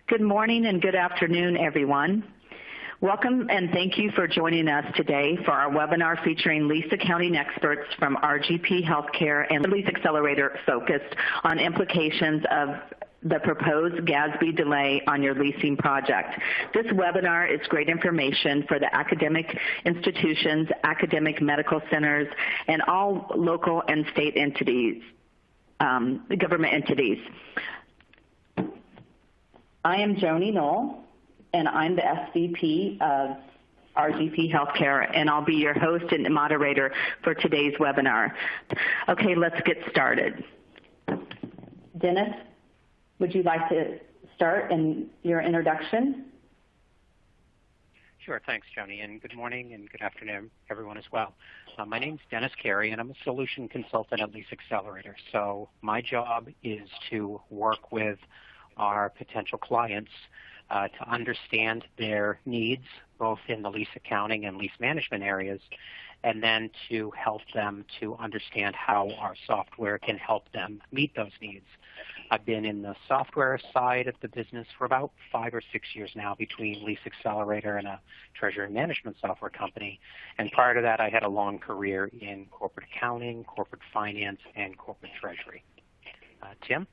Good morning and good afternoon, everyone. Welcome and thank you for joining us today for our webinar featuring lease accounting experts from RGP Healthcare and LeaseAccelerator focused on implications of the proposed GASB delay on your leasing project. This webinar is great information for the academic institutions, academic medical centers, and all local and state entities, government entities. I am Joni Knoll, and I'm the SVP of RGP Healthcare, and I'll be your host and moderator for today's webinar. Okay, let's get started. Dennis, would you like to start in your introduction? Sure, thanks, Joni, and good morning and good afternoon, everyone as well. My name is Dennis Carey, and I'm a solution consultant at Leaseaccelerator. So my job is to work with our potential clients to understand their needs, both in the lease accounting and lease management areas, and then to help them to understand how our software can help them meet those needs. I've been in the software side of the business for about 5 or 6 years now between LeaseAccelerator and a treasury management software company. And prior to that, I had a long career in corporate accounting, corporate finance, and corporate treasury. Tim?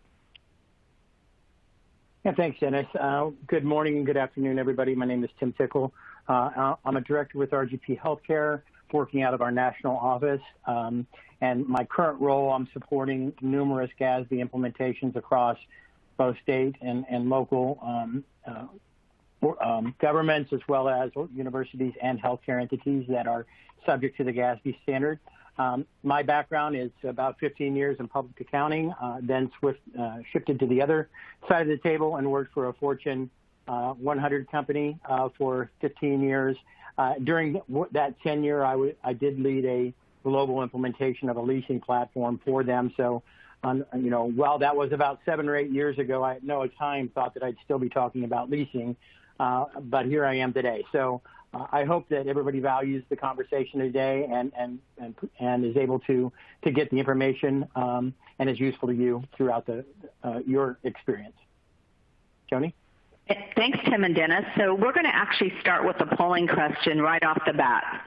Yeah, thanks, Dennis. Good morning and good afternoon, everybody. My name is Tim Tickle. I'm a director with RGP Healthcare, working out of our national office. And my current role, I'm supporting numerous GASB implementations across both state and local governments, as well as universities and healthcare entities that are subject to the GASB standard. My background is about 15 years in public accounting, then shifted to the other side of the table and worked for a Fortune 100 company for 15 years. During that tenure, I did lead a global implementation of a leasing platform for them. So, while that was about 7 or 8 years ago, I at no time thought that I'd still be talking about leasing, but here I am today. So I hope that everybody values the conversation today and is able to get the information and is useful to you throughout your experience. Joni? Thanks, Tim and Dennis. So we're going to actually start with a polling question right off the bat.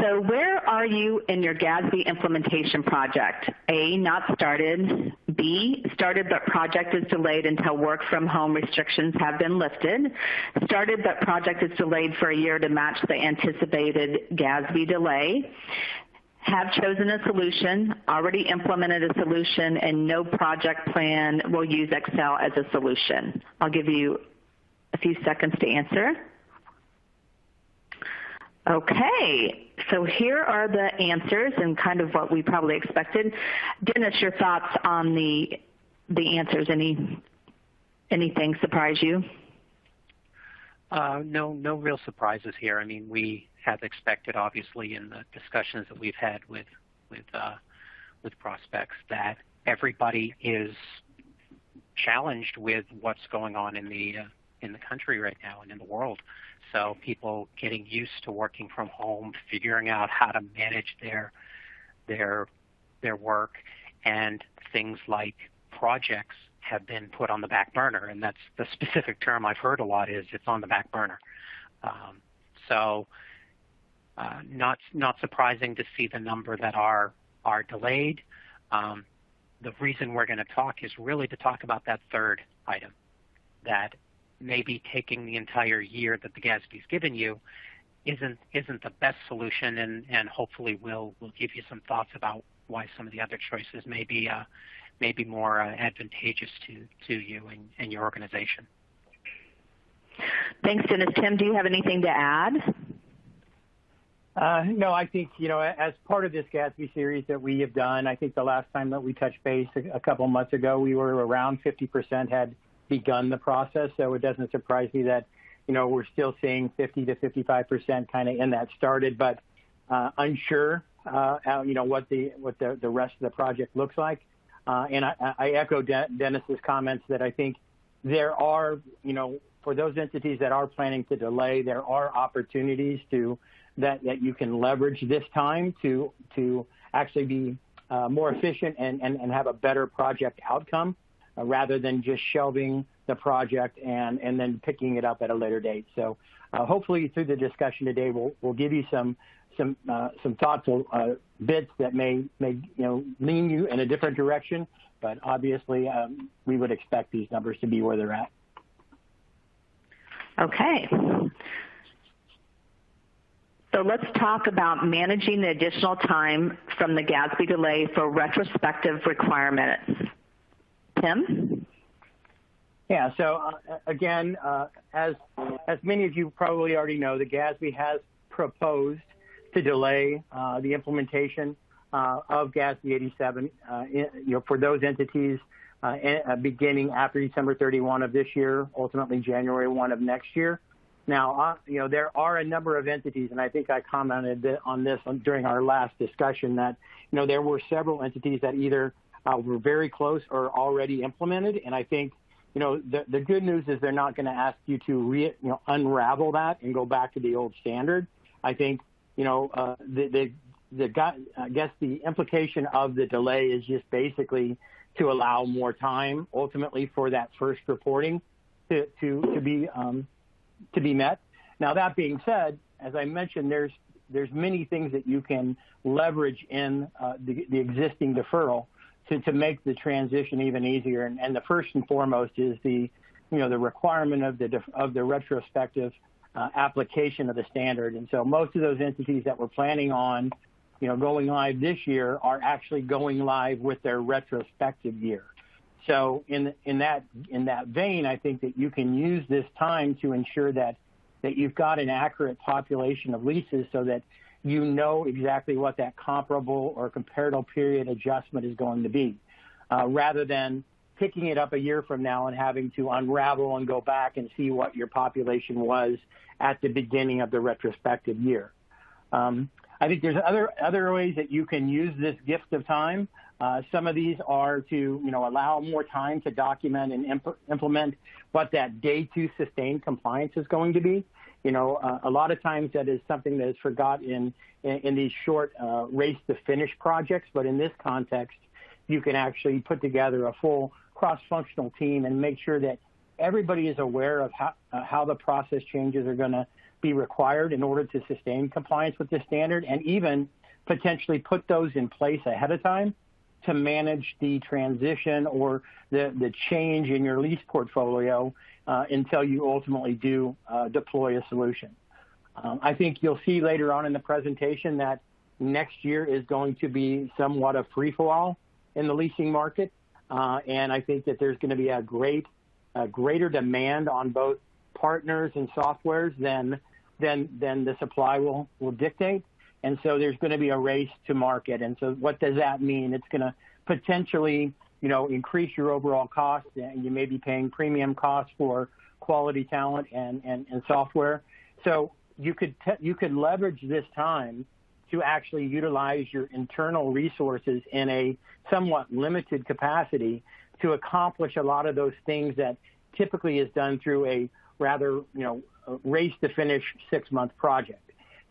So where are you in your GASB implementation project? A, not started. B, started but project is delayed until work from home restrictions have been lifted. Started but project is delayed for a year to match the anticipated GASB delay. Have chosen a solution, already implemented a solution, and no project plan will use Excel as a solution. I'll give you a few seconds to answer. Okay, so here are the answers and kind of what we probably expected. Dennis, your thoughts on the answers? Anything surprise you? No real surprises here. I mean, we have expected, obviously, in the discussions that we've had with prospects, that everybody is challenged with what's going on in the country right now and in the world. So people getting used to working from home, figuring out how to manage their work, and things like projects have been put on the back burner, and that's the specific term I've heard a lot, is it's on the back burner. Not surprising to see the number that are delayed. The reason we're going to talk is really to talk about that third item, that maybe taking the entire year that the GASB's given you isn't the best solution, and hopefully we'll give you some thoughts about why some of the other choices may be more advantageous to you and your organization. Thanks, Dennis. Tim, do you have anything to add? No, I think, as part of this GASB series that we have done, I think the last time that we touched base a couple months ago, we were around 50% had begun the process. So it doesn't surprise me that, we're still seeing 50 to 55% kind of in that started, but unsure, what the rest of the project looks like. And I echo Dennis's comments that I think there are, for those entities that are planning to delay, there are opportunities that you can leverage this time to actually be more efficient and have a better project outcome. rather than just shelving the project and then picking it up at a later date. So hopefully through the discussion today, we'll give you some thoughtful bits that may lean you in a different direction. But obviously, we would expect these numbers to be where they're at. Okay. So let's talk about managing the additional time from the GASB delay for retrospective requirements. Tim? Yeah, so again, as many of you probably already know, the GASB has proposed to delay the implementation of GASB 87 for those entities beginning after December 31 of this year, ultimately January 1 of next year. Now, there are a number of entities, and I think I commented on this during our last discussion, that there were several entities that either were very close or already implemented, and I think the good news is they're not going to ask you to unravel that and go back to the old standard. I think I guess the implication of the delay is just basically to allow more time ultimately for that first reporting to be met. Now, that being said, as I mentioned, there's many things that you can leverage in the existing deferral to make the transition even easier. And the first and foremost is the requirement of the retrospective application of the standard. And so most of those entities that were planning on going live this year are actually going live with their retrospective year. So in that vein, I think that you can use this time to ensure that you've got an accurate population of leases so that you know exactly what that comparable or comparative period adjustment is going to be, rather than picking it up a year from now and having to unravel and go back and see what your population was at the beginning of the retrospective year. I think there's other ways that you can use this gift of time. Some of these are to allow more time to document and implement what that day 2 sustained compliance is going to be. A lot of times that is something that is forgotten in these short race to finish projects, but in this context, you can actually put together a full cross-functional team and make sure that everybody is aware of how the process changes are going to be required in order to sustain compliance with the standard, and even potentially put those in place ahead of time to manage the transition or the change in your lease portfolio until you ultimately do deploy a solution. I think you'll see later on in the presentation that next year is going to be somewhat a free-for-all in the leasing market, and I think that there's going to be a greater demand on both partners and softwares than the supply will dictate. And so there's going to be a race to market. And so what does that mean? It's going to potentially, increase your overall costs, and you may be paying premium costs for quality talent and software. So you could leverage this time to actually utilize your internal resources in a somewhat limited capacity to accomplish a lot of those things that typically is done through a rather, race to finish 6-month project.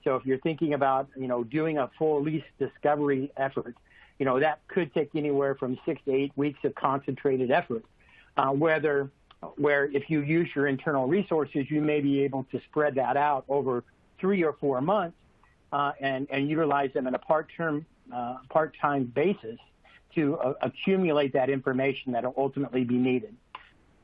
So if you're thinking about, doing a full lease discovery effort, that could take anywhere from 6 to 8 weeks of concentrated effort, where if you use your internal resources, you may be able to spread that out over 3 or 4 months and utilize them in a part-time basis to accumulate that information that will ultimately be needed.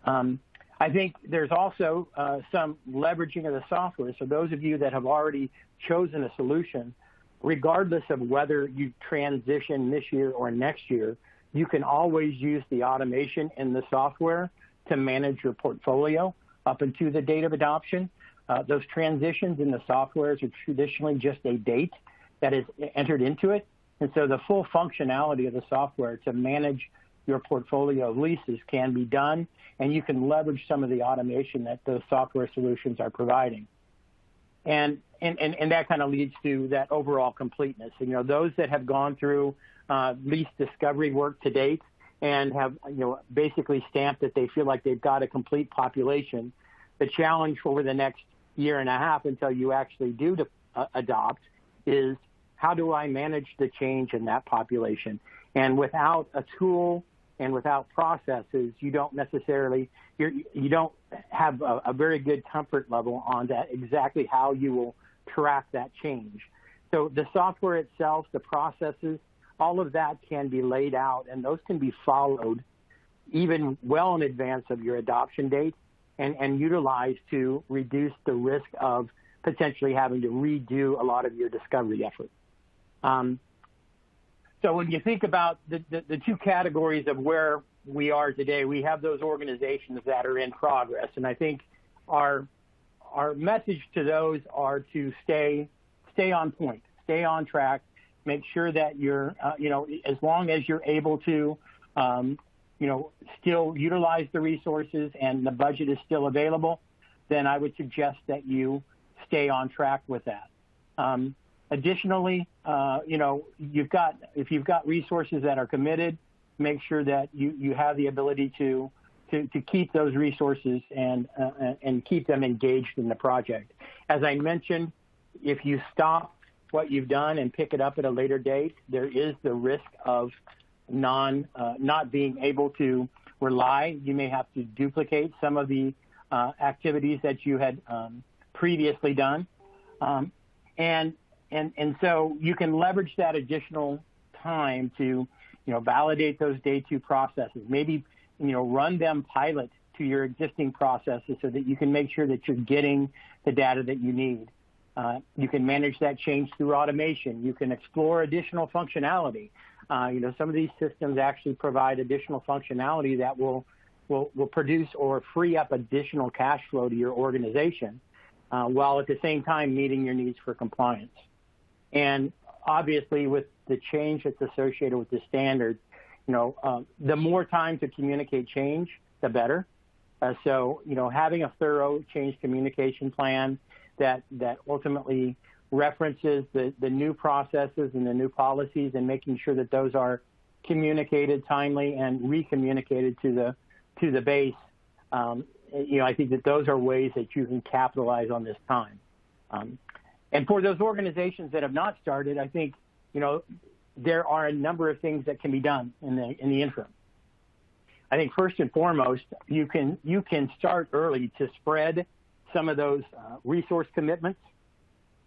I think there's also some leveraging of the software. So those of you that have already chosen a solution, regardless of whether you transition this year or next year, you can always use the automation in the software to manage your portfolio up into the date of adoption. Those transitions in the softwares are traditionally just a date that is entered into it. And so the full functionality of the software to manage your portfolio of leases can be done, and you can leverage some of the automation that those software solutions are providing. And that kind of leads to that overall completeness. Those that have gone through lease discovery work to date and have basically stamped that they feel like they've got a complete population, the challenge over the next year and a half until you actually do adopt is, how do I manage the change in that population? And without a tool and without processes, you don't necessarily, you don't have a very good comfort level on that exactly how you will track that change. So the software itself, the processes, all of that can be laid out, and those can be followed even well in advance of your adoption date and utilized to reduce the risk of potentially having to redo a lot of your discovery effort. So when you think about the two categories of where we are today, we have those organizations that are in progress, and I think our message to those are to stay on point, stay on track, make sure that you're, as long as you're able to, still utilize the resources and the budget is still available, then I would suggest that you stay on track with that. Additionally, if you've got resources that are committed, make sure that you have the ability to keep those resources and keep them engaged in the project. As I mentioned, if you stop what you've done and pick it up at a later date, there is the risk of not being able to rely. You may have to duplicate some of the activities that you had previously done. And so you can leverage that additional time to, validate those day two processes. Maybe, run them pilot to your existing processes so that you can make sure that you're getting the data that you need. You can manage that change through automation. You can explore additional functionality. Some of these systems actually provide additional functionality that will produce or free up additional cash flow to your organization, while at the same time meeting your needs for compliance. And obviously, with the change that's associated with the standard, the more time to communicate change, the better. So having a thorough change communication plan that ultimately references the new processes and the new policies and making sure that those are communicated timely and recommunicated to the base. I think that those are ways that you can capitalize on this time. And for those organizations that have not started, I think, there are a number of things that can be done in the interim. I think first and foremost, you can start early to spread some of those resource commitments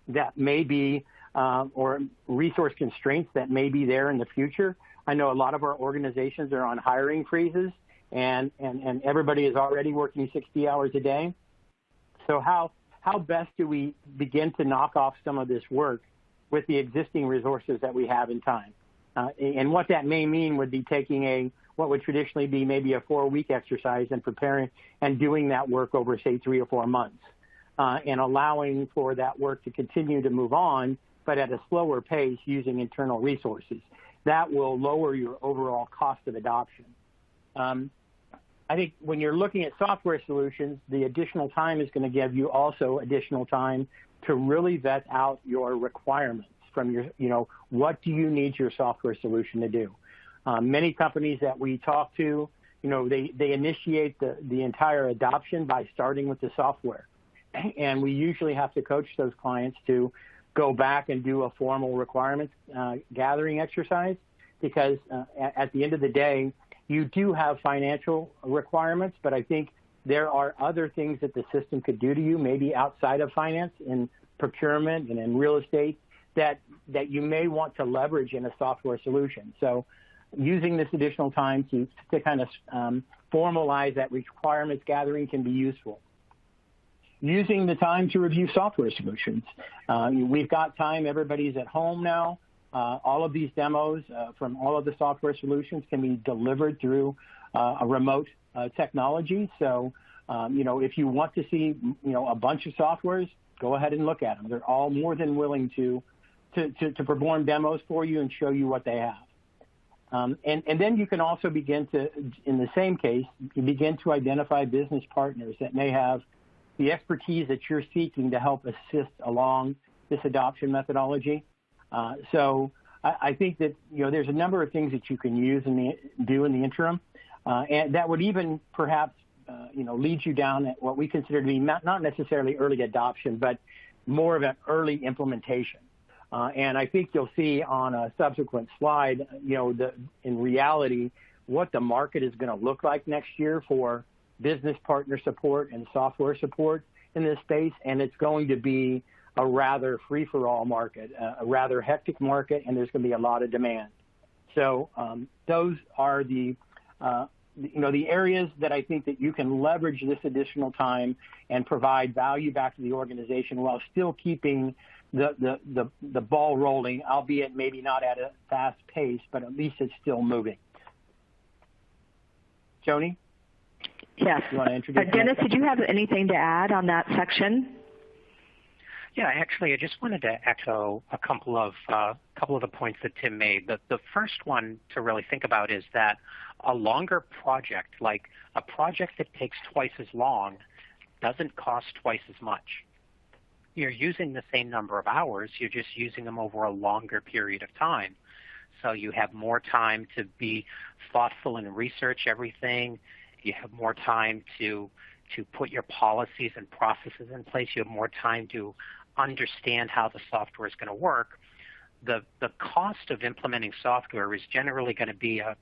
that may be, or resource constraints that may be there in the future. I know a lot of our organizations are on hiring freezes, and everybody is already working 60 hours a day. So how best do we begin to knock off some of this work with the existing resources that we have in time? And what that may mean would be taking what would traditionally be maybe a 4-week exercise and preparing and doing that work over, say, 3 or 4 months, and allowing for that work to continue to move on, but at a slower pace using internal resources. That will lower your overall cost of adoption. I think when you're looking at software solutions, the additional time is going to give you also additional time to really vet out your requirements from your, what do you need your software solution to do? Many companies that we talk to, they initiate the entire adoption by starting with the software. And we usually have to coach those clients to go back and do a formal requirements gathering exercise, because at the end of the day, you do have financial requirements, but I think there are other things that the system could do to you, maybe outside of finance, in procurement and in real estate, that you may want to leverage in a software solution. So using this additional time to kind of formalize that requirements gathering can be useful. Using the time to review software solutions. We've got time. Everybody's at home now. All of these demos from all of the software solutions can be delivered through a remote technology. So, if you want to see, a bunch of softwares, go ahead and look at them. They're all more than willing to perform demos for you and show you what they have. And then you can also begin to, in the same case, you begin to identify business partners that may have the expertise that you're seeking to help assist along this adoption methodology. So I think that, there's a number of things that you can use and do in the interim, and that would even perhaps, lead you down at what we consider to be not necessarily early adoption, but more of an early implementation. And I think you'll see on a subsequent slide, in reality, what the market is going to look like next year for business partner support and software support in this space, and it's going to be a rather free-for-all market, a rather hectic market, and there's going to be a lot of demand. So those are the areas that I think that you can leverage this additional time and provide value back to the organization while still keeping the ball rolling, albeit maybe not at a fast pace, but at least it's still moving. Joni? Yes. You want to introduce Dennis, did you have anything to add on that section? Yeah, actually, I just wanted to echo a couple of the points that Tim made. The first one to really think about is that a longer project, like a project that takes twice as long, doesn't cost twice as much. You're using the same number of hours, you're just using them over a longer period of time. So you have more time to be thoughtful and research everything. You have more time to put your policies and processes in place. You have more time to understand how the software is going to work. The cost of implementing software is generally going to be a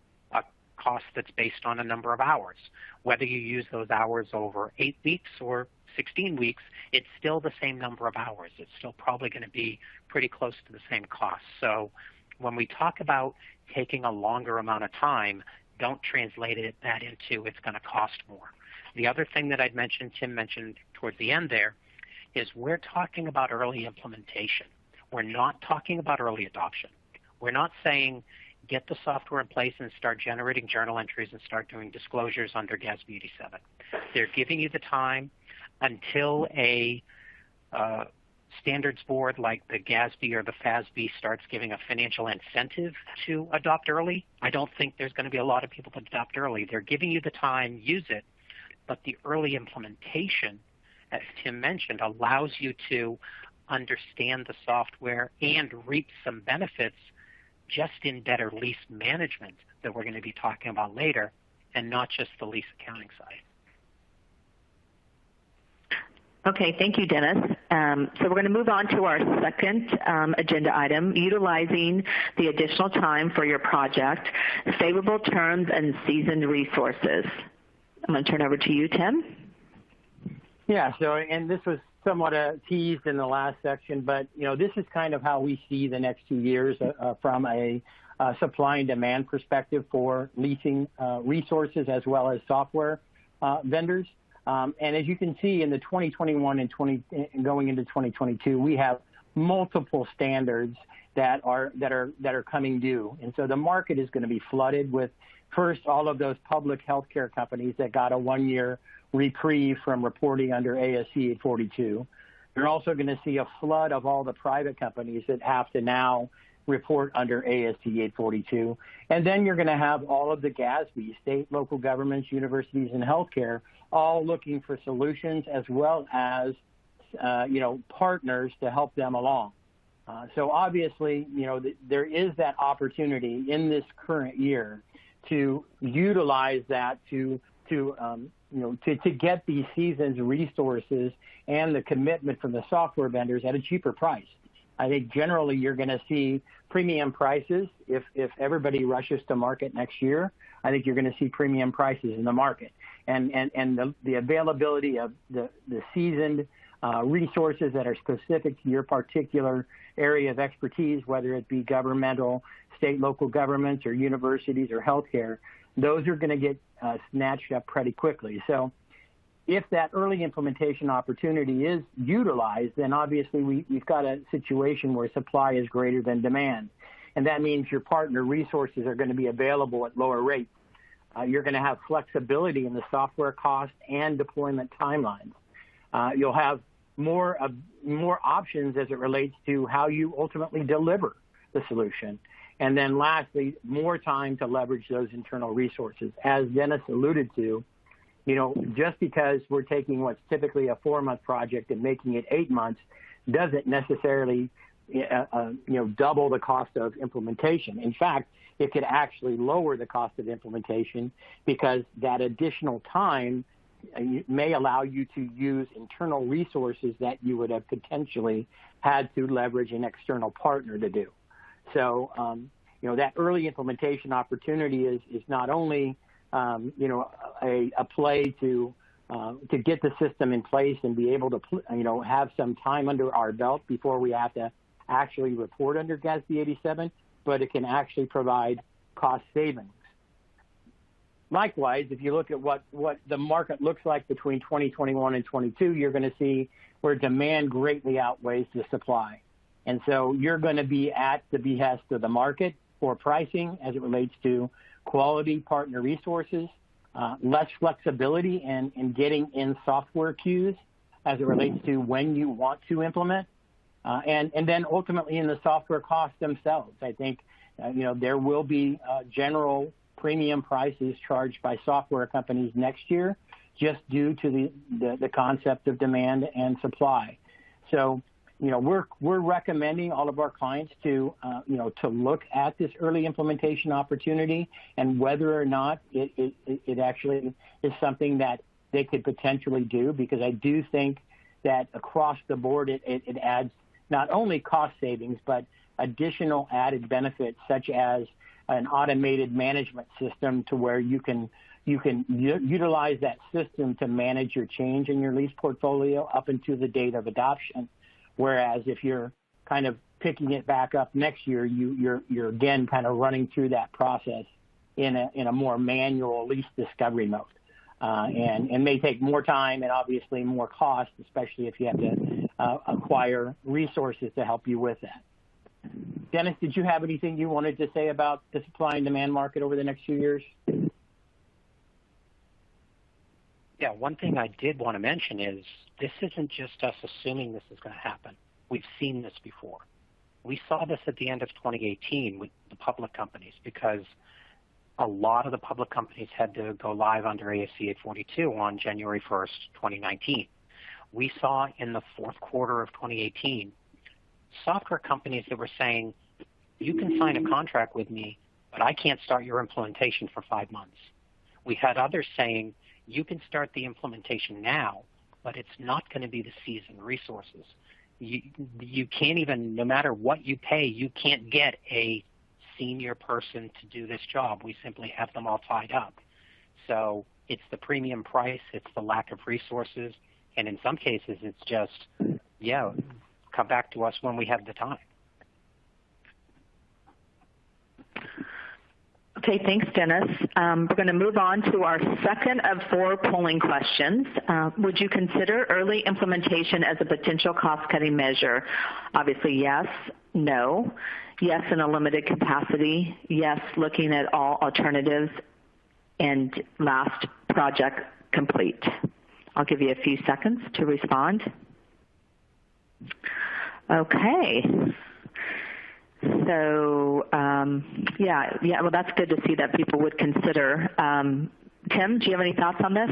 cost that's based on a number of hours. Whether you use those hours over 8 weeks or 16 weeks, it's still the same number of hours. It's still probably going to be pretty close to the same cost. So when we talk about taking a longer amount of time, don't translate that into it's going to cost more. The other thing that I'd mentioned, Tim mentioned towards the end there, is we're talking about early implementation. We're not talking about early adoption. We're not saying get the software in place and start generating journal entries and start doing disclosures under GASB 87. They're giving you the time until a standards board like the GASB or the FASB starts giving a financial incentive to adopt early. I don't think there's going to be a lot of people that adopt early. They're giving you the time, use it, but the early implementation, as Tim mentioned, allows you to understand the software and reap some benefits just in better lease management that we're going to be talking about later, and not just the lease accounting side. Okay, thank you, Dennis. So we're going to move on to our second agenda item, utilizing the additional time for your project, favorable terms and seasoned resources. I'm going to turn over to you, Tim. Yeah, so, and this was somewhat teased in the last section, but, this is kind of how we see the next 2 years from a supply and demand perspective for leasing resources as well as software vendors. And as you can see in the 2021 and going into 2022, we have multiple standards that are coming due. And so the market is going to be flooded with, first, all of those public healthcare companies that got a 1-year reprieve from reporting under ASC 842. You're also going to see a flood of all the private companies that have to now report under ASC 842. And then you're going to have all of the GASB, state, local governments, universities, and healthcare, all looking for solutions as well as, partners to help them along. So obviously, there is that opportunity in this current year to utilize that to get these seasoned resources and the commitment from the software vendors at a cheaper price. I think generally you're going to see premium prices. If everybody rushes to market next year, I think you're going to see premium prices in the market. And the availability of the seasoned resources that are specific to your particular area of expertise, whether it be governmental, state, local governments, or universities, or healthcare, those are going to get snatched up pretty quickly. So if that early implementation opportunity is utilized, then obviously we've got a situation where supply is greater than demand. And that means your partner resources are going to be available at lower rates. You're going to have flexibility in the software cost and deployment timelines. You'll have more options as it relates to how you ultimately deliver the solution. And then lastly, more time to leverage those internal resources. As Dennis alluded to, just because we're taking what's typically a 4-month project and making it 8 months doesn't necessarily, double the cost of implementation. In fact, it could actually lower the cost of implementation because that additional time may allow you to use internal resources that you would have potentially had to leverage an external partner to do. So, that early implementation opportunity is not only, a play to get the system in place and be able to, have some time under our belt before we have to actually report under GASB 87, but it can actually provide cost savings. Likewise, if you look at what the market looks like between 2021 and 22, you're going to see where demand greatly outweighs the supply. And so you're going to be at the behest of the market for pricing as it relates to quality partner resources, less flexibility in getting in software queues as it relates to when you want to implement, and then ultimately in the software costs themselves. I think, there will be general premium prices charged by software companies next year just due to the concept of demand and supply. So, we're recommending all of our clients to look at this early implementation opportunity and whether or not it actually is something that they could potentially do, because I do think that across the board it adds not only cost savings, but additional added benefits such as an automated management system to where you can utilize that system to manage your change in your lease portfolio up until the date of adoption. Whereas if you're kind of picking it back up next year, you're again kind of running through that process in a more manual lease discovery mode, and may take more time and obviously more cost, especially if you have to acquire resources to help you with that. Dennis, did you have anything you wanted to say about the supply and demand market over the next few years? Yeah, one thing I did want to mention is this isn't just us assuming this is going to happen. We've seen this before. We saw this at the end of 2018 with the public companies, because a lot of the public companies had to go live under ASC 842 on January 1st, 2019. We saw in the fourth quarter of 2018 software companies that were saying, you can sign a contract with me, but I can't start your implementation for 5 months. We had others saying, you can start the implementation now, but it's not going to be the seasoned resources. You can't even, no matter what you pay, you can't get a senior person to do this job. We simply have them all tied up. So it's the premium price, it's the lack of resources, and in some cases it's just, come back to us when we have the time. Okay, thanks, Dennis. We're going to move on to our second of 4 polling questions. Would you consider early implementation as a potential cost-cutting measure? Obviously, yes, no, yes in a limited capacity, yes looking at all alternatives, and last, project complete. I'll give you a few seconds to respond. Okay. So, well, that's good to see that people would consider. Tim, do you have any thoughts on this?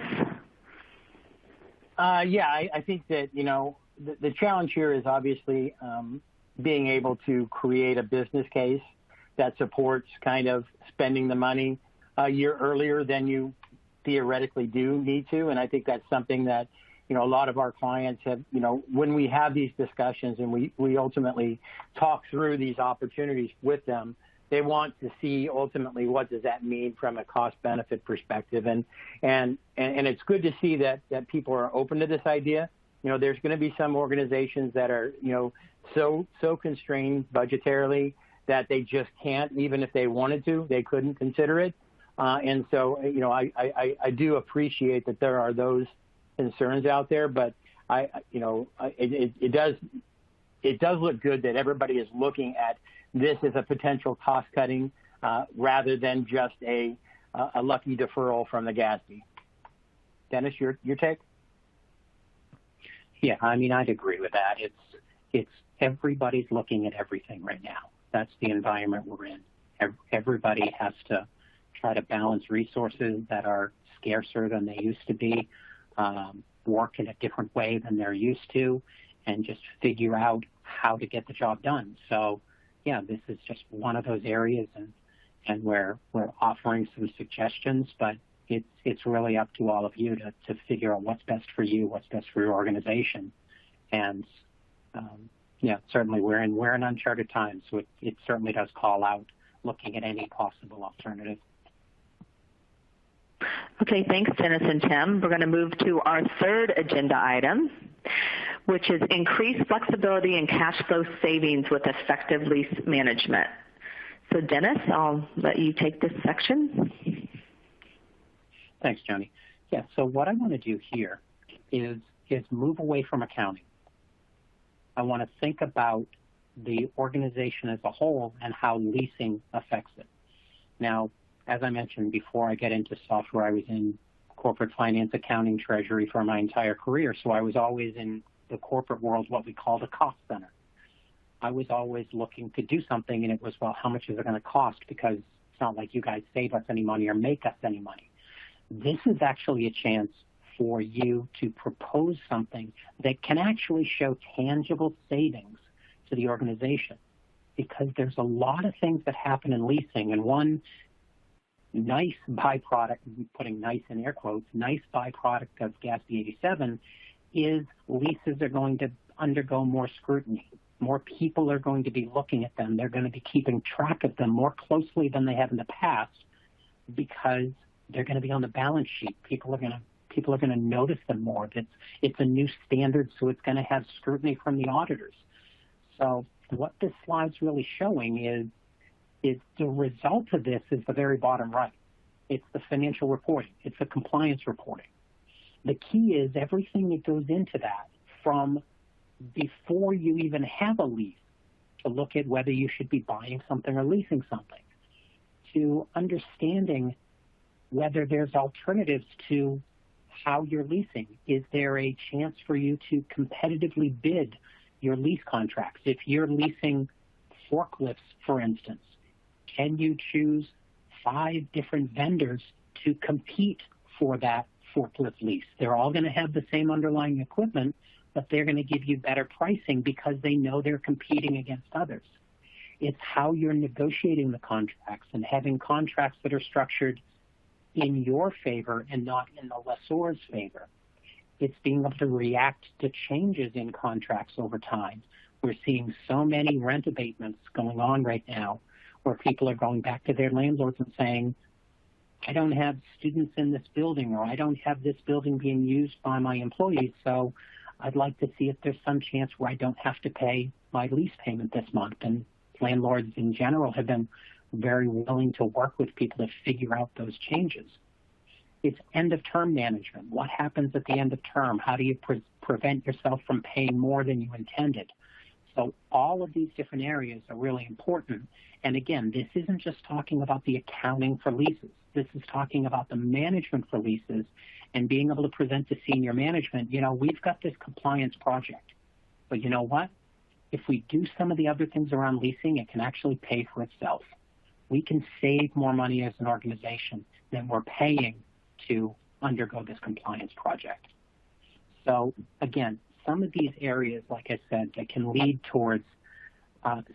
I think that, the challenge here is obviously being able to create a business case that supports kind of spending the money a year earlier than you theoretically do need to. And I think that's something that, a lot of our clients have, when we have these discussions and we ultimately talk through these opportunities with them, they want to see ultimately what does that mean from a cost-benefit perspective. And it's good to see that people are open to this idea. There's going to be some organizations that are, so constrained budgetarily that they just can't, even if they wanted to, they couldn't consider it. And so, I do appreciate that there are those concerns out there, but it does look good that everybody is looking at this as a potential cost cutting rather than just a lucky deferral from the GASB. Dennis, your take? Yeah, I'd agree with that. It's everybody's looking at everything right now. That's the environment we're in. Everybody has to try to balance resources that are scarcer than they used to be, work in a different way than they're used to, and just figure out how to get the job done. So, this is just one of those areas, and we're offering some suggestions, but it's really up to all of you to figure out what's best for you, what's best for your organization. And certainly we're in uncharted times, so it certainly does call out looking at any possible alternative. Okay, thanks, Dennis and Tim. We're going to move to our third agenda item, which is increased flexibility and cash flow savings with effective lease management. So Dennis, I'll let you take this section. Thanks, Joni. Yeah, so what I want to do here is move away from accounting. I want to think about the organization as a whole and how leasing affects it. Now, as I mentioned before I get into software, I was in corporate finance, accounting, treasury for my entire career, so I was always in the corporate world, what we call the cost center. I was always looking to do something, and it was, well, how much is it going to cost? Because it's not like you guys save us any money or make us any money. This is actually a chance for you to propose something that can actually show tangible savings to the organization, because there's a lot of things that happen in leasing, and one nice byproduct, putting nice in air quotes, nice byproduct of GASB 87 is leases are going to undergo more scrutiny. More people are going to be looking at them. They're going to be keeping track of them more closely than they have in the past, because they're going to be on the balance sheet. People are going to notice them more. It's a new standard, so it's going to have scrutiny from the auditors. So what this slide's really showing is the result of this is the very bottom right. It's the financial reporting. It's the compliance reporting. The key is everything that goes into that, from before you even have a lease, to look at whether you should be buying something or leasing something, to understanding whether there's alternatives to how you're leasing. Is there a chance for you to competitively bid your lease contracts? If you're leasing forklifts, for instance, can you choose 5 different vendors to compete for that forklift lease? They're all going to have the same underlying equipment, but they're going to give you better pricing because they know they're competing against others. It's how you're negotiating the contracts and having contracts that are structured in your favor and not in the lessor's favor. It's being able to react to changes in contracts over time. We're seeing so many rent abatements going on right now where people are going back to their landlords and saying, I don't have students in this building, or I don't have this building being used by my employees, so I'd like to see if there's some chance where I don't have to pay my lease payment this month. And landlords in general have been very willing to work with people to figure out those changes. It's end-of-term management. What happens at the end of term? How do you prevent yourself from paying more than you intended? So all of these different areas are really important. And again, this isn't just talking about the accounting for leases. This is talking about the management for leases and being able to present to senior management, we've got this compliance project, but you know what? If we do some of the other things around leasing, it can actually pay for itself. We can save more money as an organization than we're paying to undergo this compliance project. So again, some of these areas, like I said, that can lead towards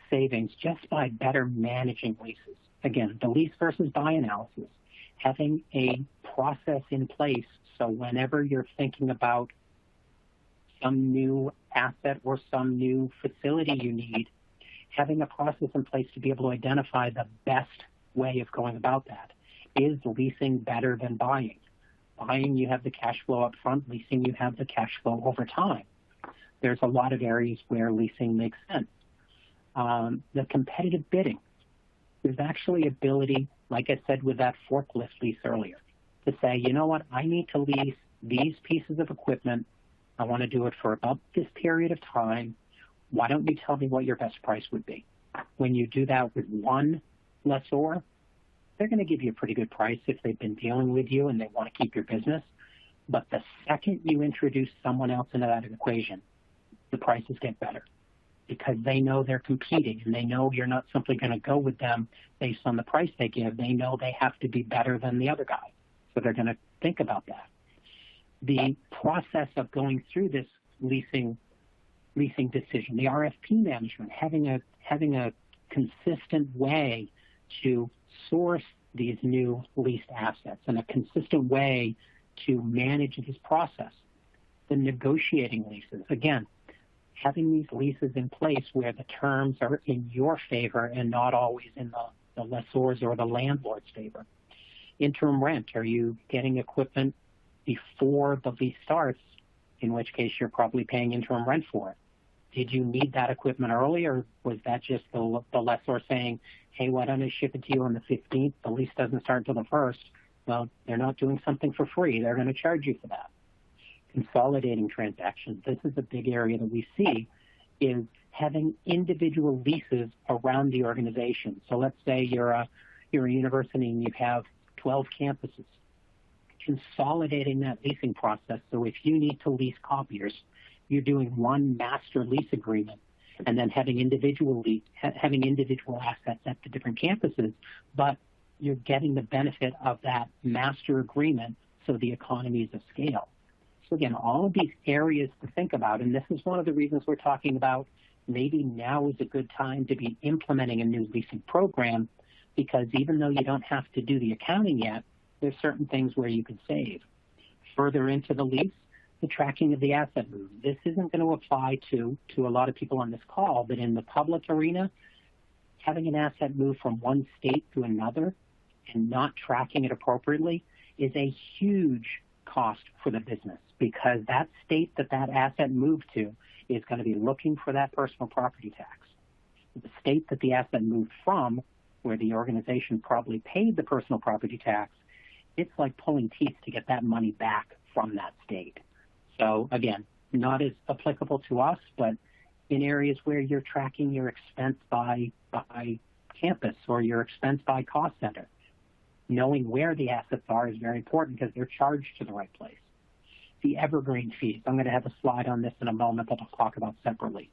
savings just by better managing leases. Again, the lease versus buy analysis, having a process in place so whenever you're thinking about some new asset or some new facility you need, having a process in place to be able to identify the best way of going about that. Is leasing better than buying? Buying, you have the cash flow up front. Leasing, you have the cash flow over time. There's a lot of areas where leasing makes sense. The competitive bidding. There's actually ability, like I said with that forklift lease earlier, to say, you know what, I need to lease these pieces of equipment. I want to do it for about this period of time. Why don't you tell me what your best price would be? When you do that with one lessor, they're going to give you a pretty good price if they've been dealing with you and they want to keep your business. But the second you introduce someone else into that equation, the prices get better because they know they're competing and they know you're not simply going to go with them based on the price they give. They know they have to be better than the other guy. So they're going to think about that. The process of going through this leasing decision, the RFP management, having a consistent way to source these new leased assets and a consistent way to manage this process. The negotiating leases, again, having these leases in place where the terms are in your favor and not always in the the lessor's or the landlord's favor? Interim rent, are you getting equipment before the lease starts, in which case you're probably paying interim rent for it? Did you need that equipment early, or was that just the lessor saying, hey, why don't I ship it to you on the 15th? The lease doesn't start until the 1st. Well, they're not doing something for free. They're going to charge you for that. Consolidating transactions. This is a big area that we see, is having individual leases around the organization. So let's say you're a university and you have 12 campuses. Consolidating that leasing process, so if you need to lease copiers, you're doing one master lease agreement, and then having individual assets at the different campuses, but you're getting the benefit of that master agreement, so the economies of scale. So again, all of these areas to think about, and this is one of the reasons we're talking about maybe now is a good time to be implementing a new leasing program, because even though you don't have to do the accounting yet, there's certain things where you can save. Further into the lease, the tracking of the asset move. This isn't going to apply to a lot of people on this call, but in the public arena, having an asset move from one state to another and not tracking it appropriately is a huge cost for the business, because that state that asset moved to is going to be looking for that personal property tax. The state that the asset moved from, where the organization probably paid the personal property tax, it's like pulling teeth to get that money back from that state. So again, not as applicable to us, but in areas where you're tracking your expense by campus or your expense by cost center, knowing where the assets are is very important, because they're charged to the right place. The evergreen fees, I'm going to have a slide on this in a moment that I'll talk about separately.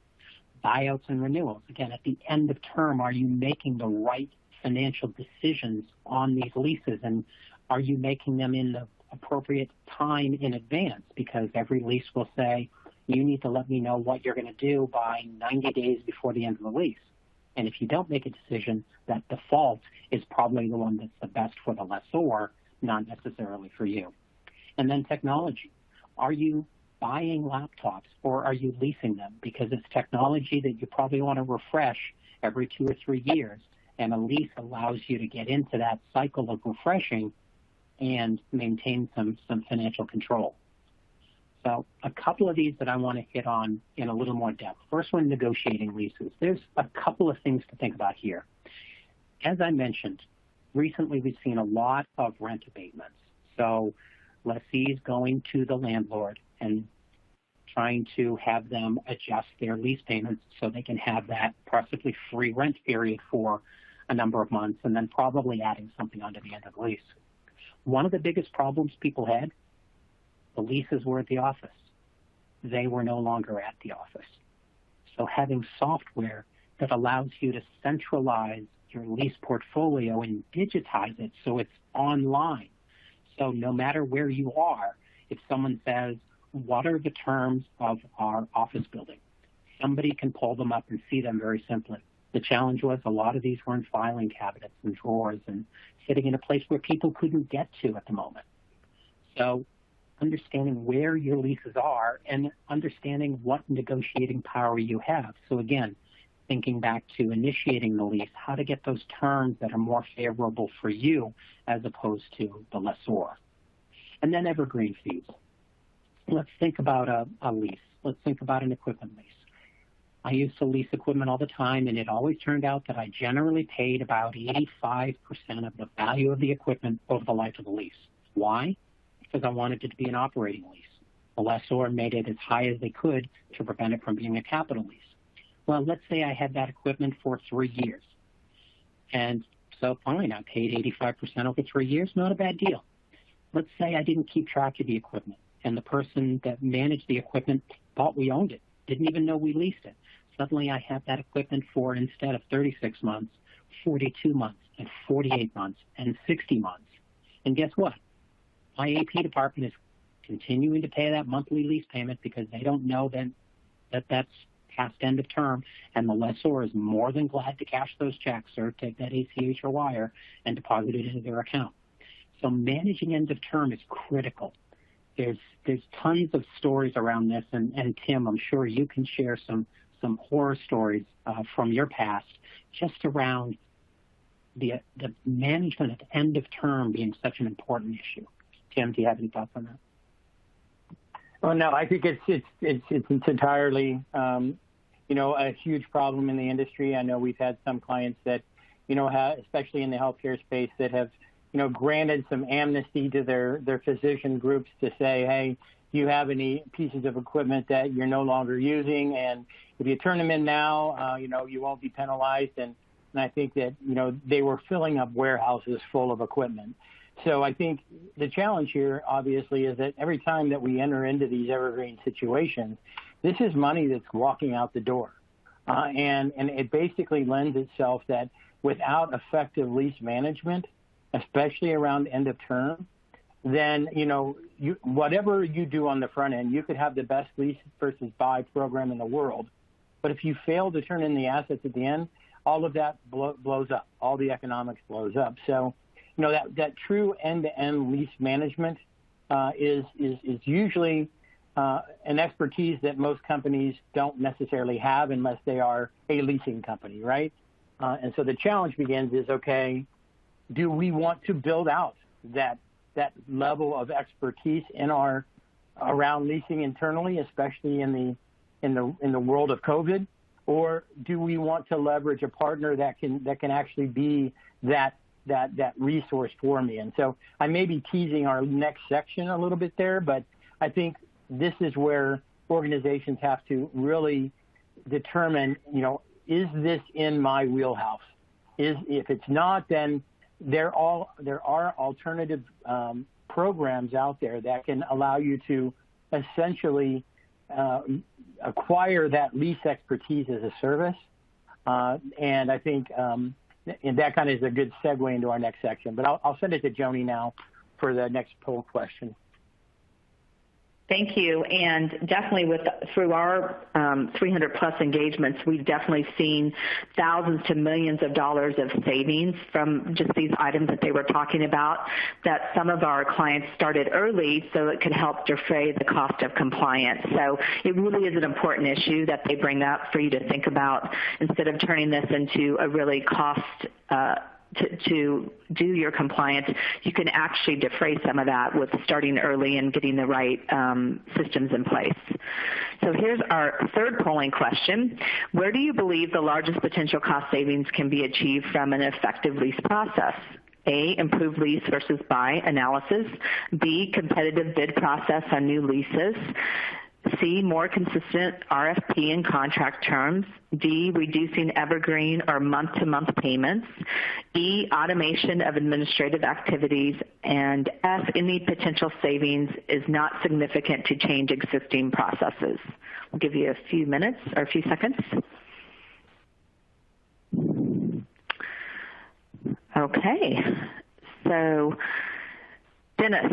Buyouts and renewals. Again, at the end of term, are you making the right financial decisions on these leases, and are you making them in the appropriate time in advance? Because every lease will say, you need to let me know what you're going to do by 90 days before the end of the lease. And if you don't make a decision, that default is probably the one that's the best for the lessor, not necessarily for you. And then technology. Are you buying laptops or are you leasing them? Because it's technology that you probably want to refresh every 2 or 3 years, and a lease allows you to get into that cycle of refreshing and maintain some financial control. So a couple of these that I want to hit on in a little more depth. First one, negotiating leases. There's a couple of things to think about here. As I mentioned, recently we've seen a lot of rent abatements. So lessees going to the landlord and trying to have them adjust their lease payments so they can have that possibly free rent period for a number of months, and then probably adding something onto the end of the lease. One of the biggest problems people had, the leases were at the office. They were no longer at the office. So having software that allows you to centralize your lease portfolio and digitize it so it's online. So no matter where you are, if someone says, what are the terms of our office building? Somebody can pull them up and see them very simply. The challenge was a lot of these were in filing cabinets and drawers and sitting in a place where people couldn't get to at the moment. So understanding where your leases are and understanding what negotiating power you have. So again, thinking back to initiating the lease, how to get those terms that are more favorable for you as opposed to the lessor. And then evergreen fees. Let's think about a lease. Let's think about an equipment lease. I used to lease equipment all the time, and it always turned out that I generally paid about 85% of the value of the equipment over the life of the lease. Why? Because I wanted it to be an operating lease. The lessor made it as high as they could to prevent it from being a capital lease. Well, let's say I had that equipment for 3 years. And so fine, I paid 85% over 3 years, not a bad deal. Let's say I didn't keep track of the equipment, and the person that managed the equipment thought we owned it, didn't even know we leased it. Suddenly I have that equipment for, instead of 36 months, 42 months and 48 months and 60 months. And guess what? My AP department is continuing to pay that monthly lease payment because they don't know then that that's past end of term, and the lessor is more than glad to cash those checks or take that ACH or wire and deposit it into their account. So managing end of term is critical. There's tons of stories around this, and Tim, I'm sure you can share some horror stories from your past just around the management at the end of term being such an important issue. Tim, do you have any thoughts on that? Well, no, I think it's entirely, a huge problem in the industry. I know we've had some clients that, especially in the healthcare space, that have, granted some amnesty to their physician groups to say, hey, do you have any pieces of equipment that you're no longer using? And if you turn them in now, you won't be penalized. And I think that, they were filling up warehouses full of equipment. So I think the challenge here, obviously, is that every time that we enter into these evergreen situations, this is money that's walking out the door. And it basically lends itself that without effective lease management, especially around end of term, then, whatever you do on the front end, you could have the best lease versus buy program in the world. But if you fail to turn in the assets at the end, all of that blows up. All the economics blows up. So, that true end-to-end lease management is usually an expertise that most companies don't necessarily have unless they are a leasing company, right? And so the challenge begins is, okay, do we want to build out that level of expertise around leasing internally, especially in the world of COVID, or do we want to leverage a partner that can actually be that resource for me? And so I may be teasing our next section a little bit there, but I think this is where organizations have to really determine, is this in my wheelhouse? If it's not, then there are alternative programs out there that can allow you to essentially acquire that lease expertise as a service. And I think and that kind of is a good segue into our next section. But I'll send it to Joni now for the next poll question. Thank you. And definitely through our 300 plus engagements, we've definitely seen thousands to millions of dollars of savings from just these items that they were talking about, that some of our clients started early so it could help defray the cost of compliance. So it really is an important issue that they bring up for you to think about instead of turning this into a really cost to do your compliance. You can actually defray some of that with starting early and getting the right systems in place. So here's our third polling question. Where do you believe the largest potential cost savings can be achieved from an effective lease process? A, improved lease versus buy analysis. B, competitive bid process on new leases. C, more consistent RFP and contract terms. D, reducing evergreen or month-to-month payments. E, automation of administrative activities. And F, any potential savings is not significant to change existing processes. We'll give you a few minutes or a few seconds. Okay, so Dennis,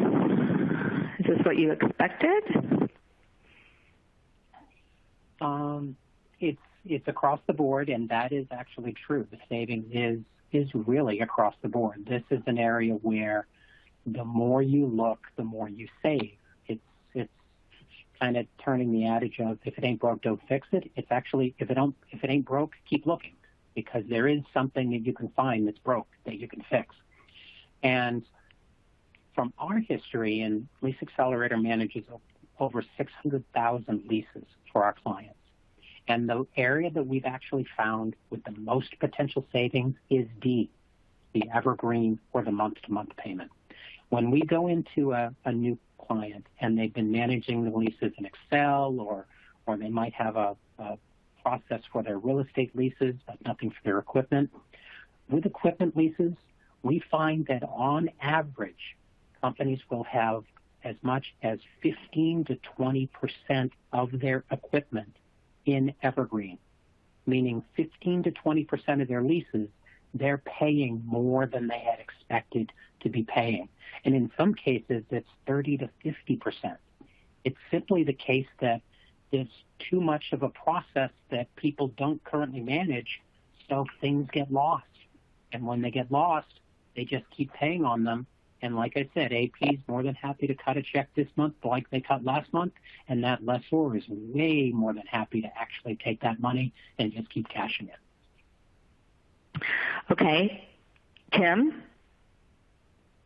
is this what you expected? It's across the board, and that is actually true. The savings is really across the board. This is an area where the more you look, the more you save. It's kind of turning the adage of if it ain't broke, don't fix it. It's actually if it ain't broke, keep looking, because there is something that you can find that's broke that you can fix. And from our history, and LeaseAccelerator manages over 600,000 leases for our clients. And the area that we've actually found with the most potential savings is D, the evergreen or the month-to-month payment. When we go into a new client and they've been managing the leases in Excel, or they might have a process for their real estate leases, but nothing for their equipment. With equipment leases, we find that on average, companies will have as much as 15 to 20% of their equipment in evergreen, meaning 15 to 20% of their leases, they're paying more than they had expected to be paying. And in some cases, it's 30 to 50%. It's simply the case that there's too much of a process that people don't currently manage, so things get lost. And when they get lost, they just keep paying on them. And like I said, AP is more than happy to cut a check this month like they cut last month, and that lessor is way more than happy to actually take that money and just keep cashing it. Okay. Tim?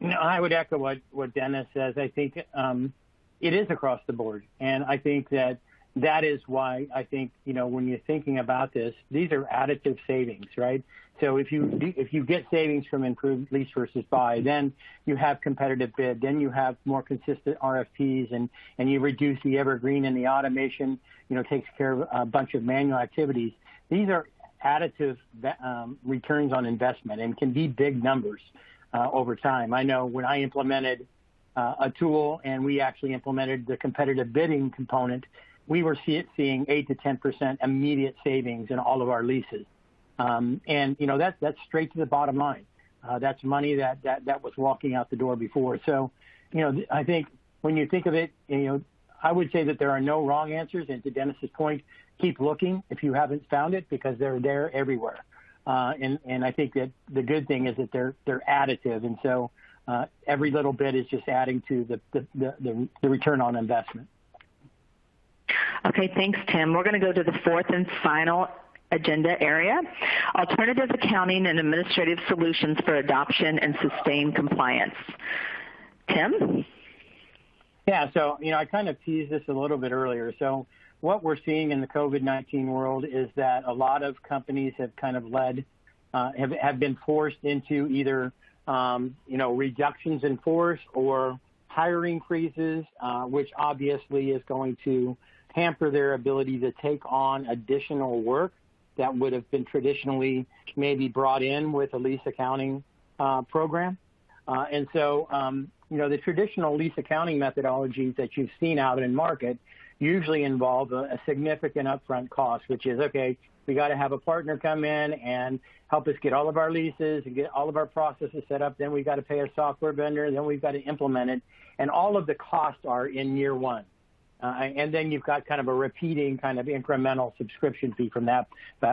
No, I would echo what Dennis says. I think it is across the board. And I think that is why I think, when you're thinking about this, these are additive savings, right? So if you get savings from improved lease versus buy, then you have competitive bid, then you have more consistent RFPs, and you reduce the evergreen, and the automation, takes care of a bunch of manual activities. These are additive returns on investment and can be big numbers over time. I know when I implemented a tool and we actually implemented the competitive bidding component, we were seeing 8 to 10% immediate savings in all of our leases. And that's straight to the bottom line. That's money that was walking out the door before. So, I think when you think of it, I would say that there are no wrong answers. And to Dennis's point, keep looking if you haven't found it, because they're there everywhere. And I think that the good thing is that they're additive. And so every little bit is just adding to the return on investment. Okay, thanks, Tim. We're going to go to the fourth and final agenda area, alternative accounting and administrative solutions for adoption and sustained compliance. Tim? Yeah, so, I kind of teased this a little bit earlier. So what we're seeing in the COVID-19 world is that a lot of companies have kind of have been forced into either, reductions in force or hiring freezes, which obviously is going to hamper their ability to take on additional work that would have been traditionally maybe brought in with a lease accounting program. And so, the traditional lease accounting methodologies that you've seen out in market usually involve a significant upfront cost, which is, okay, we got to have a partner come in and help us get all of our leases and get all of our processes set up. Then we got to pay a software vendor. Then we've got to implement it. And all of the costs are in year one. And then you've got kind of a repeating kind of incremental subscription fee from that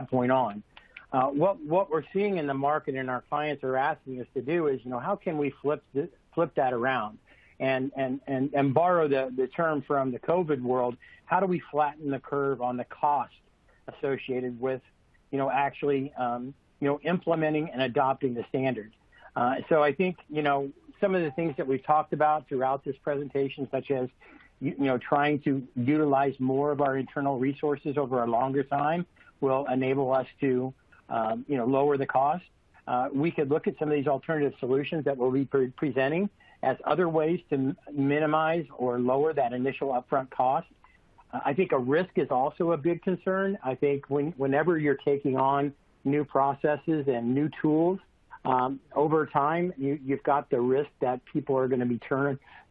point on. What we're seeing in the market and our clients are asking us to do is, how can we flip that around and borrow the term from the COVID world? How do we flatten the curve on the cost associated with, actually, implementing and adopting the standards? So I think, some of the things that we've talked about throughout this presentation, such as trying to utilize more of our internal resources over a longer time, will enable us to, lower the cost. We could look at some of these alternative solutions that we'll be presenting as other ways to minimize or lower that initial upfront cost. I think a risk is also a big concern. I think whenever you're taking on new processes and new tools, over time, you've got the risk that people are going to be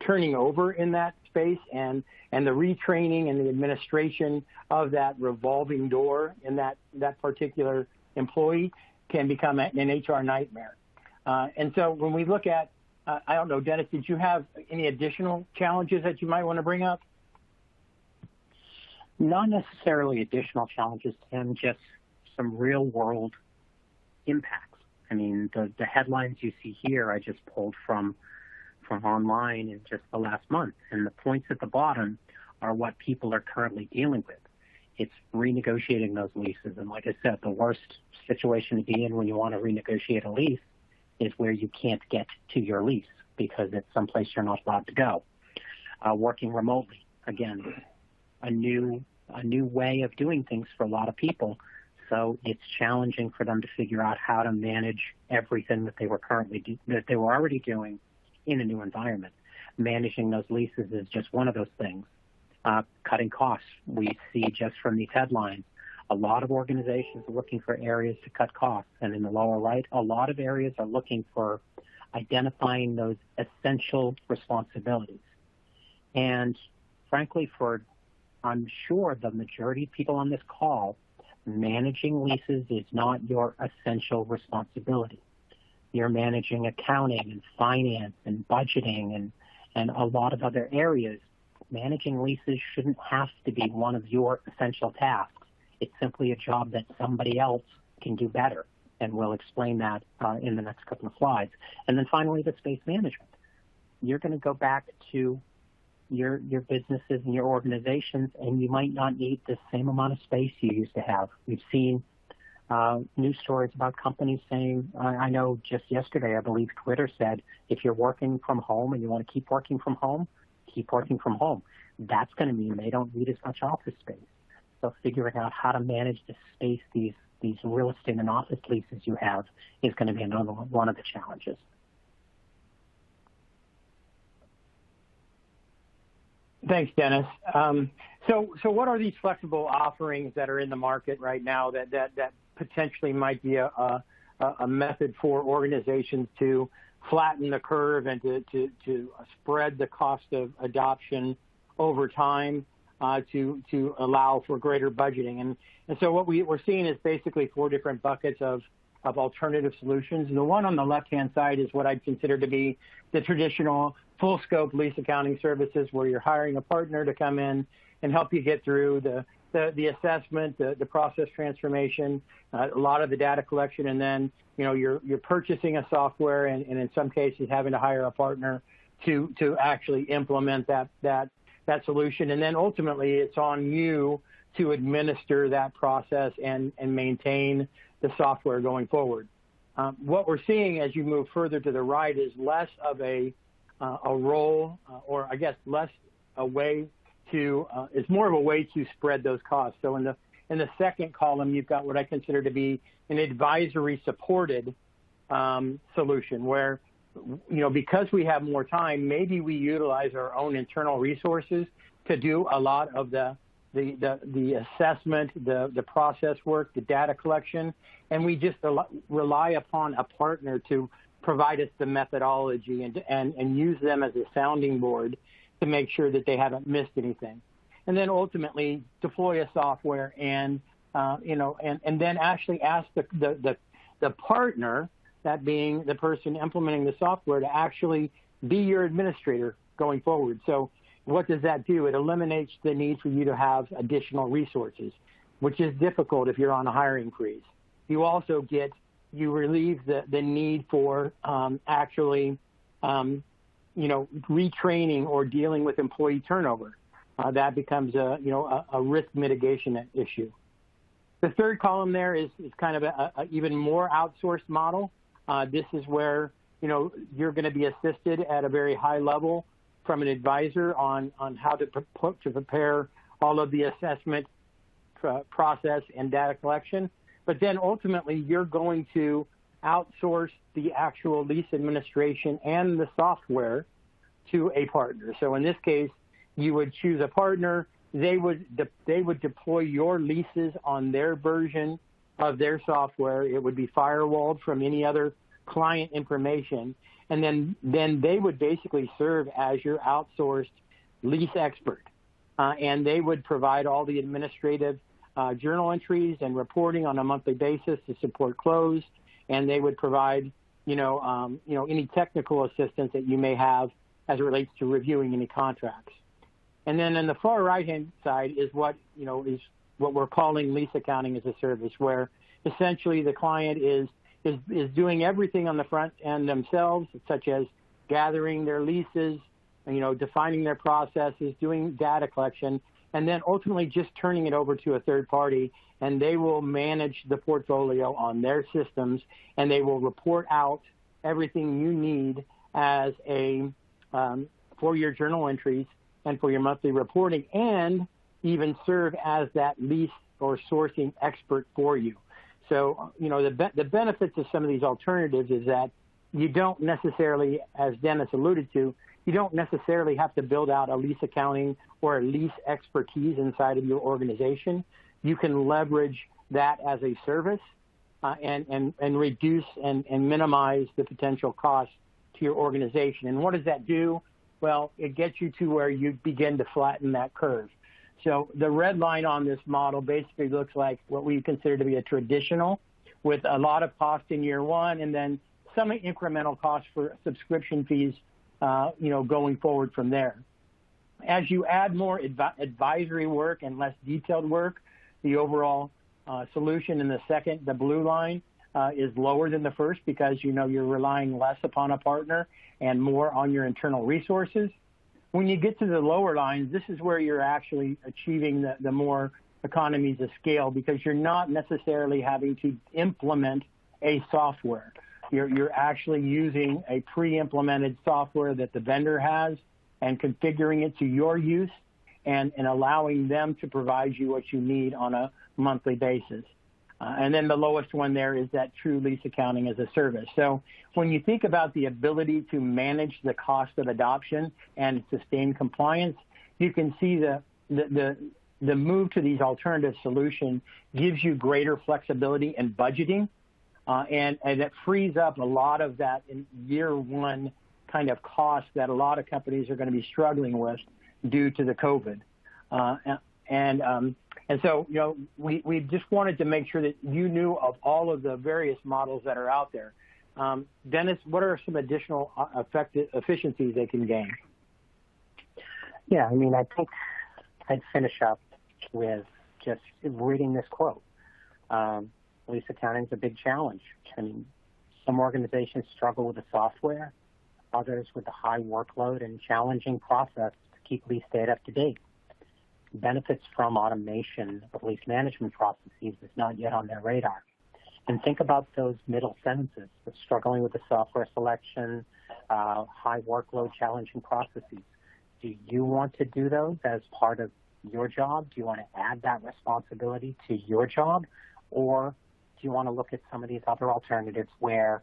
turning over in that space, and the retraining and the administration of that revolving door in that particular employee can become an HR nightmare. And so when we look at, I don't know, Dennis, did you have any additional challenges that you might want to bring up? Not necessarily additional challenges, Tim, just some real world impacts. I mean, the headlines you see here, I just pulled from online in just the last month. And the points at the bottom are what people are currently dealing with. It's renegotiating those leases. And like I said, the worst situation to be in when you want to renegotiate a lease is where you can't get to your lease because it's someplace you're not allowed to go. Working remotely, again, a new way of doing things for a lot of people. So it's challenging for them to figure out how to manage everything that they were already doing in a new environment. Managing those leases is just one of those things. Cutting costs. We see just from these headlines, a lot of organizations are looking for areas to cut costs. And in the lower right, a lot of areas are looking for identifying those essential responsibilities. And frankly, I'm sure the majority of people on this call, managing leases is not your essential responsibility. You're managing accounting and finance and budgeting and a lot of other areas. Managing leases shouldn't have to be one of your essential tasks. It's simply a job that somebody else can do better, and we'll explain that in the next couple of slides. And then finally, the space management. You're going to go back to your businesses and your organizations, and you might not need the same amount of space you used to have. We've seen News stories about companies saying, I know just yesterday, I believe Twitter said, if you're working from home and you want to keep working from home, keep working from home. That's going to mean they don't need as much office space. So figuring out how to manage the space these real estate and office leases you have is going to be another one of the challenges. Thanks, Dennis. So what are these flexible offerings that are in the market right now that potentially might be a method for organizations to flatten the curve and to spread the cost of adoption over time to allow for greater budgeting? And so what we're seeing is basically 4 different buckets of alternative solutions. The one on the left-hand side is what I'd consider to be the traditional full-scope lease accounting services, where you're hiring a partner to come in and help you get through the assessment, the process transformation, a lot of the data collection, and then you're purchasing a software and in some cases having to hire a partner to actually implement that solution. And then ultimately it's on you to administer that process and maintain the software going forward. What we're seeing as you move further to the right is less of a role, or I guess less a way to, it's more of a way to spread those costs. So in the second column, you've got what I consider to be an advisory supported solution where, because we have more time, maybe we utilize our own internal resources to do a lot of the assessment, the process work, the data collection, and we just rely upon a partner to provide us the methodology and use them as a sounding board to make sure that they haven't missed anything. And then ultimately deploy a software and then actually ask the partner, that being the person implementing the software, to actually be your administrator going forward. So what does that do? It eliminates the need for you to have additional resources, which is difficult if you're on a hiring freeze. You also relieve the need for actually retraining or dealing with employee turnover. That becomes a risk mitigation issue. The third column there is kind of a even more outsourced model. This is where you're going to be assisted at a very high level from an advisor on how to prepare all of the assessment process and data collection. But then ultimately you're going to outsource the actual lease administration and the software to a partner. So in this case, you would choose a partner. They would deploy your leases on their version of their software. It would be firewalled from any other client information. And then they would basically serve as your outsourced lease expert. And they would provide all the administrative journal entries and reporting on a monthly basis to support close. And they would provide, any technical assistance that you may have as it relates to reviewing any contracts. And then on the far right-hand side is what we're calling lease accounting as a service, where essentially the client is doing everything on the front end themselves, such as gathering their leases, defining their processes, doing data collection, and then ultimately just turning it over to a third party, and they will manage the portfolio on their systems, and they will report out everything you need as for your journal entries and for your monthly reporting, and even serve as that lease or sourcing expert for you. So, the benefits of some of these alternatives is that you don't necessarily, as Dennis alluded to, you don't necessarily have to build out a lease accounting or a lease expertise inside of your organization. You can leverage that as a service and reduce and minimize the potential cost to your organization. And what does that do? Well, it gets you to where you begin to flatten that curve. So the red line on this model basically looks like what we consider to be a traditional, with a lot of cost in year one and then some incremental costs for subscription fees, going forward from there. As you add more advisory work and less detailed work, the overall solution in the blue line, is lower than the first, because you're relying less upon a partner and more on your internal resources. When you get to the lower lines, this is where you're actually achieving the more economies of scale because you're not necessarily having to implement a software. You're actually using a pre-implemented software that the vendor has and configuring it to your use and allowing them to provide you what you need on a monthly basis. And then the lowest one there is that true lease accounting as a service. So when you think about the ability to manage the cost of adoption and sustain compliance, you can see the move to these alternative solutions gives you greater flexibility in budgeting, and it frees up a lot of that in year one kind of cost that a lot of companies are going to be struggling with due to the COVID. And so, we just wanted to make sure that you knew of all of the various models that are out there. Dennis, what are some additional efficiencies they can gain? Yeah, I mean, I think I'd finish up with just reading this quote. Lease accounting is a big challenge. I mean, some organizations struggle with the software, others with the high workload and challenging process to keep lease data up to date. Benefits from automation of lease management processes is not yet on their radar. And think about those middle sentences, struggling with the software selection, high workload, challenging processes. Do you want to do those as part of your job? Do you want to add that responsibility to your job? Or do you want to look at some of these other alternatives where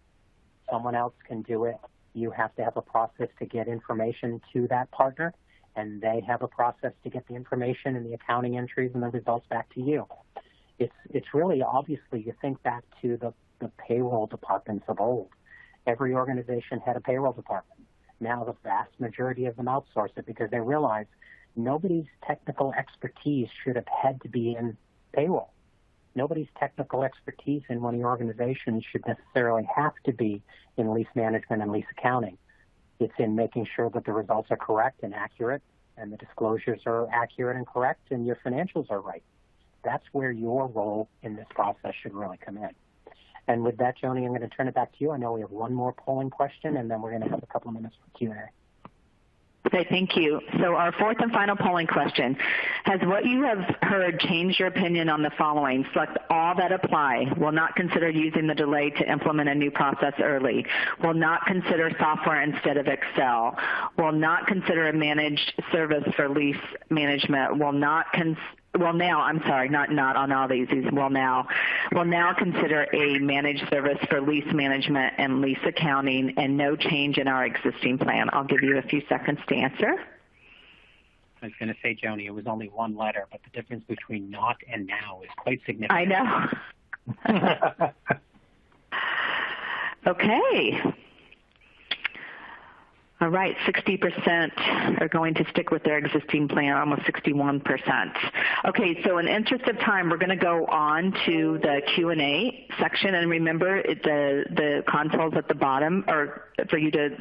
someone else can do it? You have to have a process to get information to that partner, and they have a process to get the information and the accounting entries and the results back to you. It's really, obviously, you think back to the payroll departments of old. Every organization had a payroll department. Now the vast majority of them outsource it because they realize nobody's technical expertise should have had to be in payroll. Nobody's technical expertise in one of your organizations should necessarily have to be in lease management and lease accounting. It's in making sure that the results are correct and accurate, and the disclosures are accurate and correct, and your financials are right. That's where your role in this process should really come in. And with that, Joni, I'm going to turn it back to you. I know we have one more polling question, and then we're going to have a couple of minutes for Q&A. Okay, thank you. So our fourth and final polling question. Has what you have heard changed your opinion on the following? Select all that apply. Will not consider using the delay to implement a new process early. Will not consider software instead of Excel. Will not consider a managed service for lease management. Will now consider a managed service for lease management and lease accounting, and no change in our existing plan. I'll give you a few seconds to answer. I was going to say, Joni, it was only one letter, but the difference between not and now is quite significant. I know. Okay. All right, 60% are going to stick with their existing plan, almost 61%. Okay, so in interest of time, we're going to go on to the Q&A section. And remember, the console's at the bottom or for you to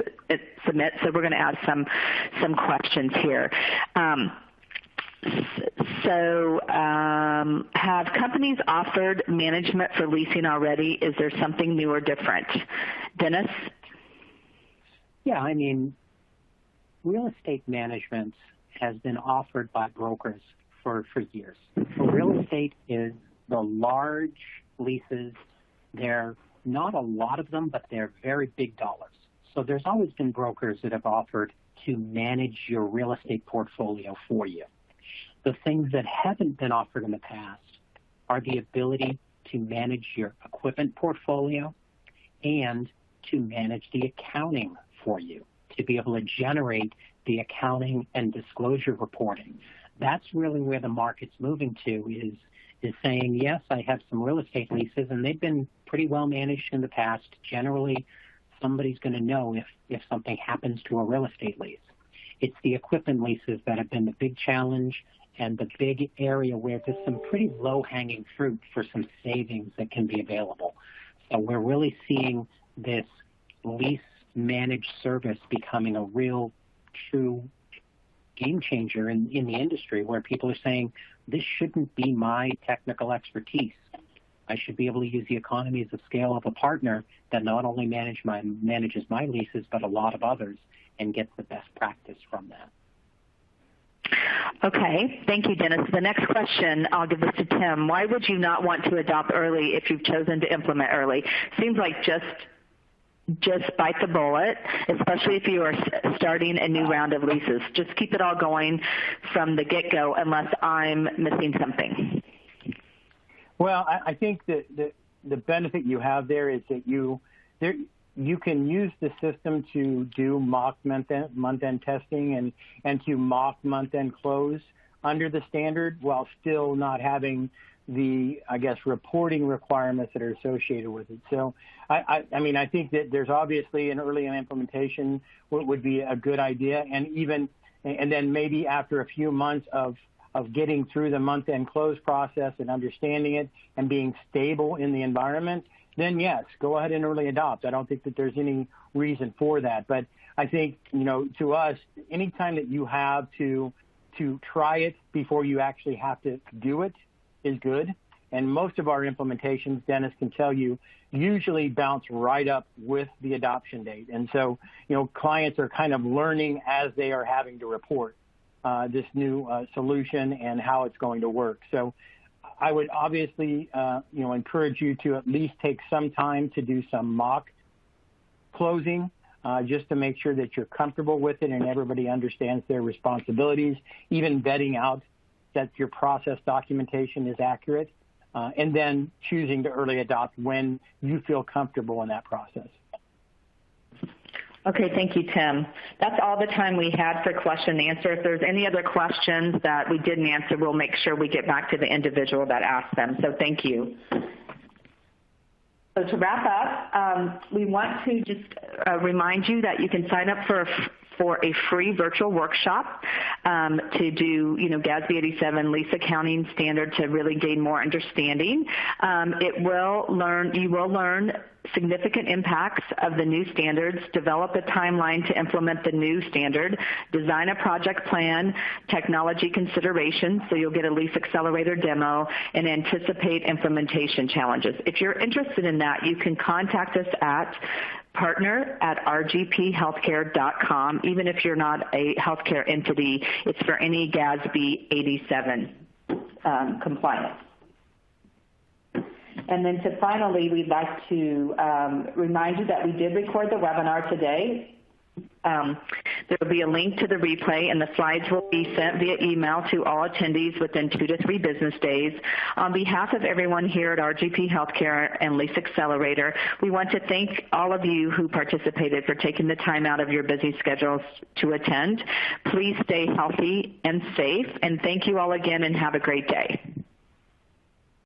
submit. So we're going to ask some questions here. Have companies offered management for leasing already? Is there something new or different? Dennis? Yeah, I mean, real estate management has been offered by brokers for years. So real estate is the large leases. They're not a lot of them, but they're very big dollars. So there's always been brokers that have offered to manage your real estate portfolio for you. The things that haven't been offered in the past are the ability to manage your equipment portfolio and to manage the accounting for you, to be able to generate the accounting and disclosure reporting. That's really where the market's moving to, is saying, yes, I have some real estate leases, and they've been pretty well managed in the past. Generally, somebody's going to know if something happens to a real estate lease. It's the equipment leases that have been the big challenge and the big area where there's some pretty low-hanging fruit for some savings that can be available. So we're really seeing this lease managed service becoming a real, true game changer in the industry, where people are saying, this shouldn't be my technical expertise. I should be able to use the economies of scale of a partner that not only manages my leases, but a lot of others, and gets the best practice from that. Okay, thank you, Dennis. The next question, I'll give this to Tim. Why would you not want to adopt early if you've chosen to implement early? Seems like just bite the bullet, especially if you are starting a new round of leases. Just keep it all going from the get-go unless I'm missing something. Well, I think that the benefit you have there is that you can use the system to do mock month-end testing and to mock month-end close under the standard while still not having the, I guess, reporting requirements that are associated with it. So, I mean, I think that there's obviously an early implementation would be a good idea, and then maybe after a few months of getting through the month-end close process and understanding it and being stable in the environment, then yes, go ahead and early adopt. I don't think that there's any reason for that. But I think, to us, anytime that you have to try it before you actually have to do it is good. And most of our implementations, Dennis can tell you, usually bounce right up with the adoption date. And so, clients are kind of learning as they are having to report this new solution and how it's going to work. So I would obviously, encourage you to at least take some time to do some mock closing just to make sure that you're comfortable with it and everybody understands their responsibilities, even vetting out that your process documentation is accurate, and then choosing to early adopt when you feel comfortable in that process. Okay, thank you, Tim. That's all the time we had for question and answer. If there's any other questions that we didn't answer, we'll make sure we get back to the individual that asked them. So thank you. So to wrap up, we want to just remind you that you can sign up for a free virtual workshop to do, GASB 87 lease accounting standard to really gain more understanding. You will learn significant impacts of the new standards, develop a timeline to implement the new standard, design a project plan, technology considerations, so you'll get a LeaseAccelerator demo, and anticipate implementation challenges. If you're interested in that, you can contact us at partner@rgphealthcare.com. Even if you're not a healthcare entity, it's for any GASB 87 compliance. And then finally, we'd like to remind you that we did record the webinar today. There will be a link to the replay, and the slides will be sent via email to all attendees within 2 to 3 business days. On behalf of everyone here at RGP Healthcare and LeaseAccelerator, we want to thank all of you who participated for taking the time out of your busy schedules to attend. Please stay healthy and safe, and thank you all again, and have a great day.